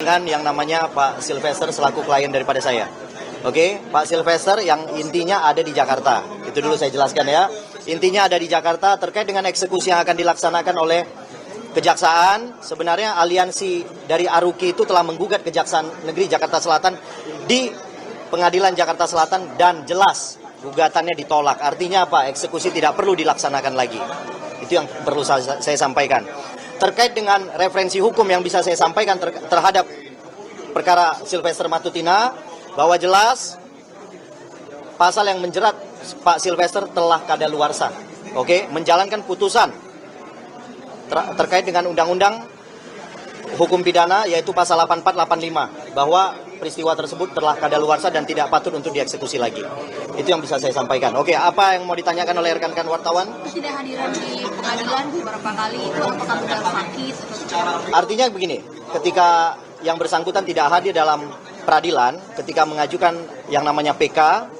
dengan yang namanya Pak Sylvester selaku klien daripada saya. Oke, Pak Sylvester yang intinya ada di Jakarta. Itu dulu saya jelaskan ya. Intinya ada di Jakarta terkait dengan eksekusi yang akan dilaksanakan oleh Kejaksaan. Sebenarnya aliansi dari Aruki itu telah menggugat Kejaksaan Negeri Jakarta Selatan di Pengadilan Jakarta Selatan dan jelas gugatannya ditolak. Artinya apa? Eksekusi tidak perlu dilaksanakan lagi. Itu yang perlu saya sampaikan. Terkait dengan referensi hukum yang bisa saya sampaikan terhadap perkara Sylvester Matutina, bahwa jelas pasal yang menjerat Pak Sylvester telah kadaluarsa. Oke, menjalankan putusan terkait dengan undang-undang hukum pidana yaitu pasal 8485 bahwa peristiwa tersebut telah kadaluarsa dan tidak patut untuk dieksekusi lagi. Itu yang bisa saya sampaikan. Oke, apa yang mau ditanyakan oleh rekan-rekan wartawan? Ketidakhadiran di pengadilan beberapa kali itu apakah benar sakit? Artinya begini, ketika yang bersangkutan tidak hadir dalam peradilan, ketika mengajukan yang namanya PK,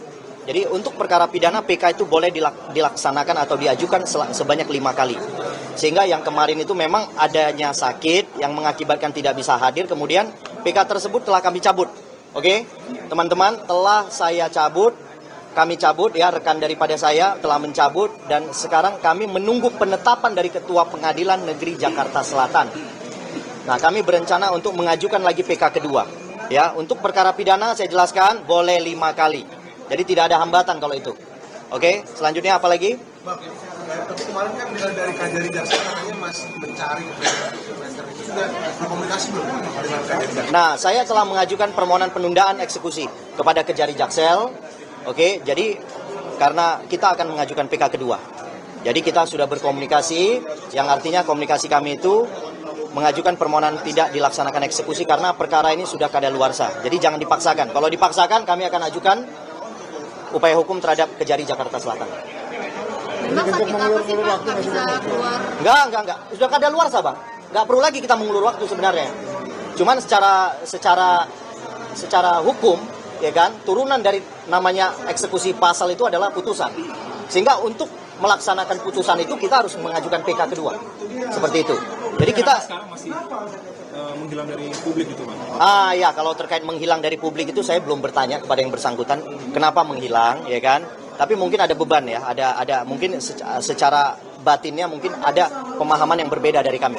jadi untuk perkara pidana PK itu boleh dilaksanakan atau diajukan sebanyak 5 kali. Sehingga yang kemarin itu memang adanya sakit yang mengakibatkan tidak bisa hadir, kemudian PK tersebut telah kami cabut. Oke, teman-teman, telah saya cabut, kami cabut ya, rekan daripada saya telah mencabut dan sekarang kami menunggu penetapan dari Ketua Pengadilan Negeri Jakarta Selatan. Nah, kami berencana untuk mengajukan lagi PK kedua. Ya, untuk perkara pidana saya jelaskan boleh 5 kali. Jadi tidak ada hambatan kalau itu. Oke, selanjutnya apa lagi? Bang, tapi kemarin kan dari Kajari Jaksa katanya masih mencari Sylvester itu sudah berkomunikasi belum dengan Kajari Jaksa? Nah, saya telah mengajukan permohonan penundaan eksekusi kepada Kejari Jaksel. Oke, jadi karena kita akan mengajukan PK kedua. Jadi kita sudah berkomunikasi, yang artinya komunikasi kami itu mengajukan permohonan tidak dilaksanakan eksekusi karena perkara ini sudah kadaluarsa. Jadi jangan dipaksakan. Kalau dipaksakan kami akan ajukan upaya hukum terhadap Kejari Jakarta Selatan. Memang sakit apa sih Pak? Nggak bisa keluar? Enggak. Sudah kadaluarsa, Bang. Enggak perlu lagi kita mengulur waktu sebenarnya. Cuman secara hukum, ya kan, turunan dari namanya eksekusi pasal itu adalah putusan. Sehingga untuk melaksanakan putusan itu kita harus mengajukan PK kedua. Seperti itu. Jadi kita sekarang masih menghilang dari publik gitu, Bang. Ya, kalau terkait menghilang dari publik itu saya belum bertanya kepada yang bersangkutan kenapa menghilang, ya kan? Tapi mungkin ada beban ya, ada mungkin secara batinnya mungkin ada pemahaman yang berbeda dari kami.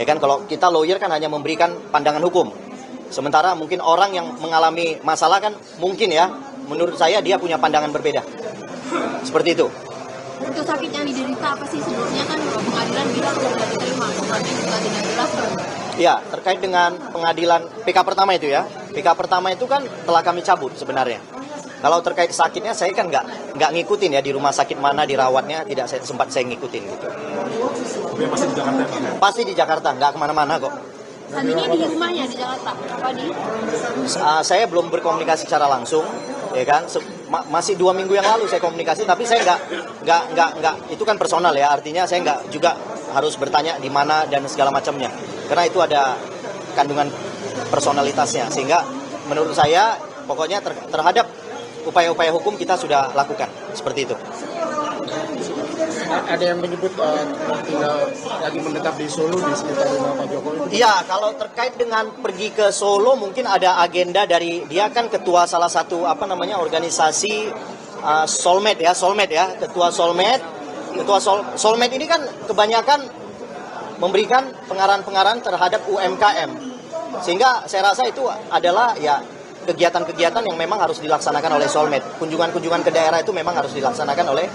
Ya kan, kalau kita lawyer kan hanya memberikan pandangan hukum. Sementara mungkin orang yang mengalami masalah kan mungkin ya, menurut saya dia punya pandangan berbeda. Seperti itu. Untuk sakit yang diderita apa sih sebelumnya kan pengadilan bilang sudah diterima, tapi juga tidak jelas. Ya, terkait dengan pengadilan PK pertama itu ya. PK pertama itu kan telah kami cabut sebenarnya. Kalau terkait sakitnya saya kan nggak ngikutin ya di rumah sakit mana dirawatnya, tidak sempat saya ngikutin gitu. Masih di Jakarta, Bang? Pasti di Jakarta, nggak kemana-mana kok. Saat ini di rumahnya di Jakarta, apa di? Saya belum berkomunikasi secara langsung, ya kan. Masih 2 minggu yang lalu saya komunikasi, tapi saya nggak itu kan personal ya. Artinya saya nggak juga harus bertanya di mana dan segala macamnya, karena itu ada kandungan personalitasnya. Sehingga menurut saya pokoknya terhadap upaya-upaya hukum kita sudah lakukan seperti itu. Ada yang menyebut tinggal lagi menetap di Solo di sekitar rumah Pak Jokowi. Iya, kalau terkait dengan pergi ke Solo mungkin ada agenda dari dia kan ketua salah satu organisasi Soulmate ya, ketua Soulmate. Ketua Soulmate ini kan kebanyakan memberikan pengarahan-pengarahan terhadap UMKM. Sehingga saya rasa itu adalah ya kegiatan-kegiatan yang memang harus dilaksanakan oleh Soulmate. Kunjungan-kunjungan ke daerah itu memang harus dilaksanakan oleh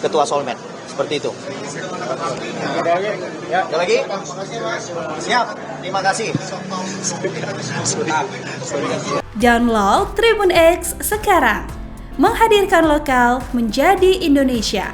ketua Soulmate. Seperti itu. Ada lagi? Siap. Terima kasih. Download Tribun X sekarang. Menghadirkan lokal menjadi Indonesia.